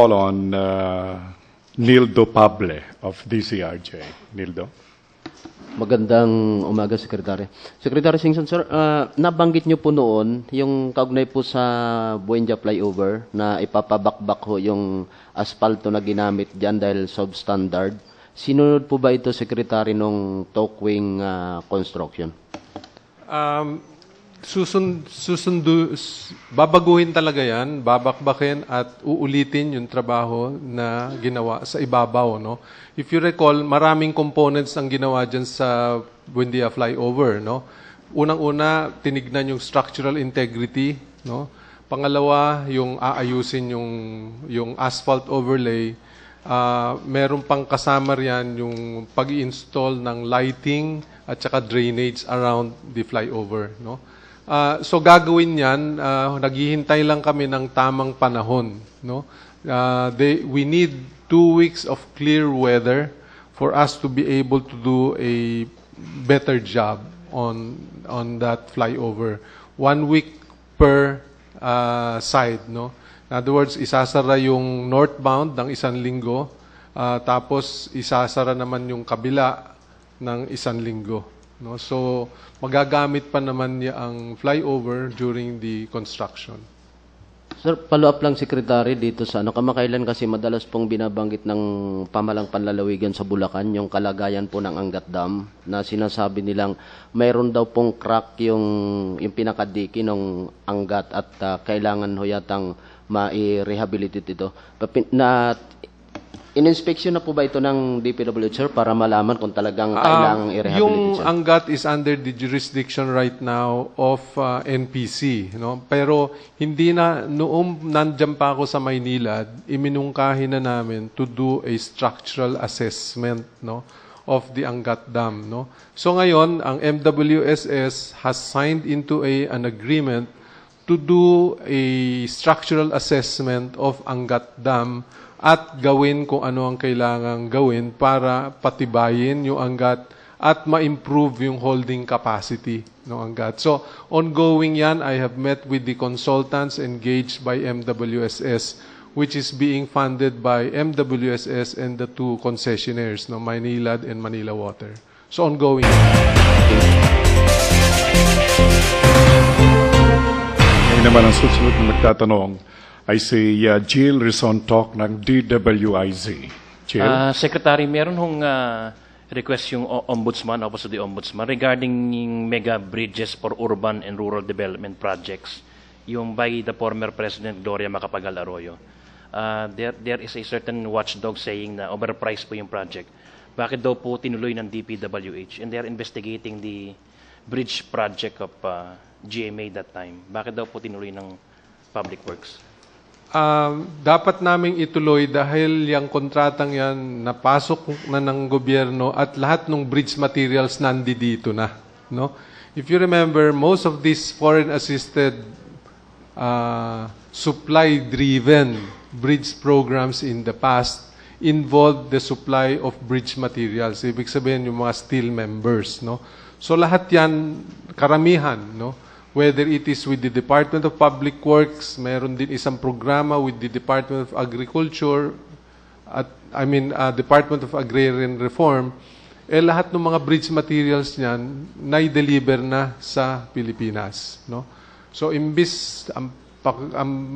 call on Nildo Pable of DCRJ. Nildo. Magandang umaga, Secretary. Secretary Singson, sir, nabanggit niyo po noon yung kaugnay po sa Buendia flyover na ipapabakbak ho yung asfalto na ginamit dyan dahil substandard. Sinunod po ba ito, Secretary, nung talkwing construction? Babaguhin talaga yan, babakbakin at uulitin yung trabaho na ginawa sa ibabaw. No? If you recall, maraming components ang ginawa dyan sa Buendia flyover. No? Unang-una, tinignan yung structural integrity. No? Pangalawa, yung aayusin yung asphalt overlay. Meron pang kasama riyan yung pag-install ng lighting at saka drainage around the flyover. No? So gagawin yan, naghihintay lang kami ng tamang panahon. No? We need 2 weeks of clear weather for us to be able to do a better job on that flyover. 1 week per side. No? In other words, isasara yung northbound ng 1 linggo, tapos isasara naman yung kabila ng 1 linggo. No? So, magagamit pa naman niya ang flyover during the construction. Sir, follow-up lang, Secretary, dito sa kamakailan kasi madalas pong binabanggit ng pamalang panlalawigan sa Bulacan yung kalagayan po ng Angat Dam na sinasabi nilang mayroon daw pong crack yung pinakadiki ng Angat at kailangan ho yatang ma-rehabilitate ito. In-inspection na po ba ito ng DPWH, sir, para malaman kung talagang kailangang i-rehabilitate? Yung Angat is under the jurisdiction right now of NPC. No? Pero hindi na, noong nandyan pa ako sa Maynilad, iminungkahin na namin to do a structural assessment, no, of the Angat Dam. No? So ngayon, ang MWSS has signed into an agreement to do a structural assessment of Angat Dam at gawin kung ano ang kailangang gawin para patibayin yung Angat at ma-improve yung holding capacity ng Angat. So, ongoing yan. I have met with the consultants engaged by MWSS, which is being funded by MWSS and the 2 concessionaires, no, Maynilad and Manila Water. So, ongoing. Ngayon naman ang susunod na magtatanong ay si Jill Rizon-Toc ng DWIZ. Jill? Secretary, meron hong request yung Ombudsman, Office of the Ombudsman, regarding yung mega bridges for urban and rural development projects, yung by the former President Gloria Macapagal Arroyo. There is a certain watchdog saying na overpriced po yung project. Bakit daw po tinuloy ng DPWH? And they're investigating the bridge project of GMA that time. Bakit daw po tinuloy ng Public Works? Dapat naming ituloy dahil yung kontratang yan napasok na ng gobyerno at lahat ng bridge materials nandito na. No? If you remember, most of these foreign-assisted supply-driven bridge programs in the past involved the supply of bridge materials. Ibig sabihin yung mga steel members. No? So lahat yan, karamihan, no? Whether it is with the Department of Public Works, meron din isang programa with the Department of Agriculture, Department of Agrarian Reform, lahat ng mga bridge materials niyan na-deliver na sa Pilipinas. No? So, ang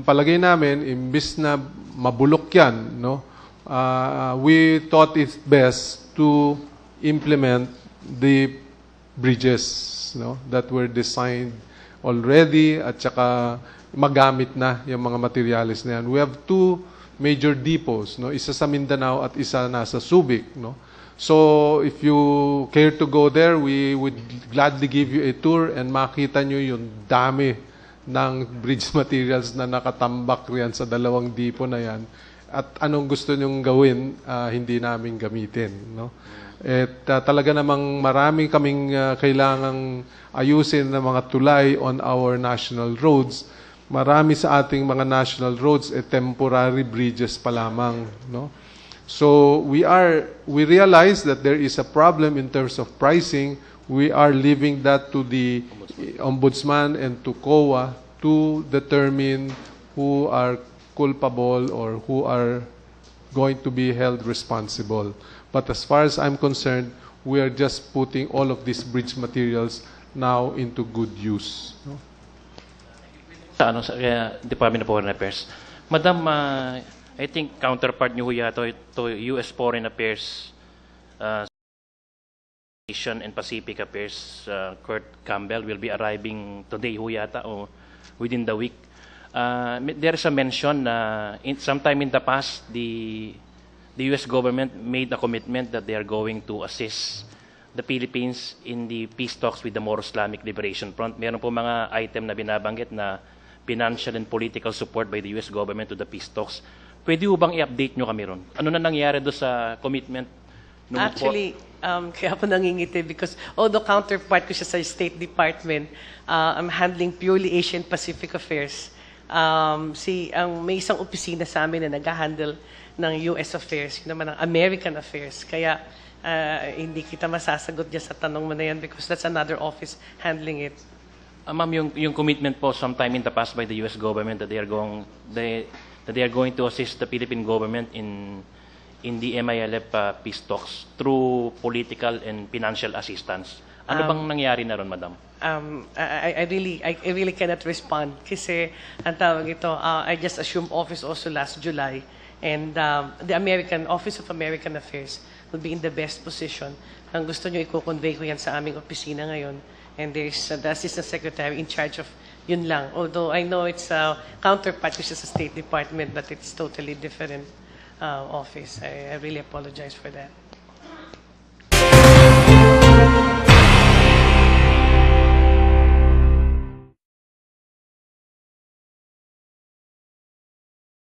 palagay namin, imbis na mabulok yan, no? We thought it best to implement the bridges, no, that were designed already at saka magamit na yung mga materials na yan. We have 2 major depots, no? Isa sa Mindanao at isa nasa Subic. No? So if you care to go there, we would gladly give you a tour and makita nyo yung dami ng bridge materials na nakatambak riyan sa 2 depot na yan. At anong gusto nyong gawin, hindi namin gamitin. No? At talaga namang marami kaming kailangang ayusin na mga tulay on our national roads. Marami sa ating mga national roads temporary bridges pa lamang, no? So we realize that there is a problem in terms of pricing. We are leaving that to the Ombudsman and to COA to determine who are culpable or who are going to be held responsible. But as far as I'm concerned, we are just putting all of these bridge materials now into good use. No? Sa Department of Foreign Affairs. Madam, I think counterpart niyo ho yata to US Foreign Affairs Asian and Pacific Affairs Kurt Campbell will be arriving today ho yata o within the week. There is a mention sometime in the past the US government made a commitment that they are going to assist the Philippines in the peace talks with the More Islamic Liberation Front. Meron po mga item na binabanggit na financial and political support by the US government to the peace talks. Pwede ho bang i-update nyo kami ron? Ano na nangyari doon sa commitment? Actually, kaya po nangingiti because although counterpart ko siya sa State Department, I'm handling purely Asian Pacific Affairs. May isang opisina sa amin na nag-handle ng US Affairs, yun naman ang American Affairs. Kaya hindi kita masasagot dyan sa tanong mo na yan because that's another office handling it. Ma'am, yung commitment po sometime in the past by the US government that they are going to assist the Philippine government in the MILF peace talks through political and financial assistance. Ano bang nangyari na ron, madam? I really cannot respond kasi ang tawag ito, I just assumed office also last July and the Office of American Affairs will be in the best position. Ang gusto nyo, i-convey ko yan sa aming opisina ngayon and there's the Assistant Secretary in charge of yun lang. Although I know it's counterpart ko siya sa State Department but it's totally different office. I really apologize for that.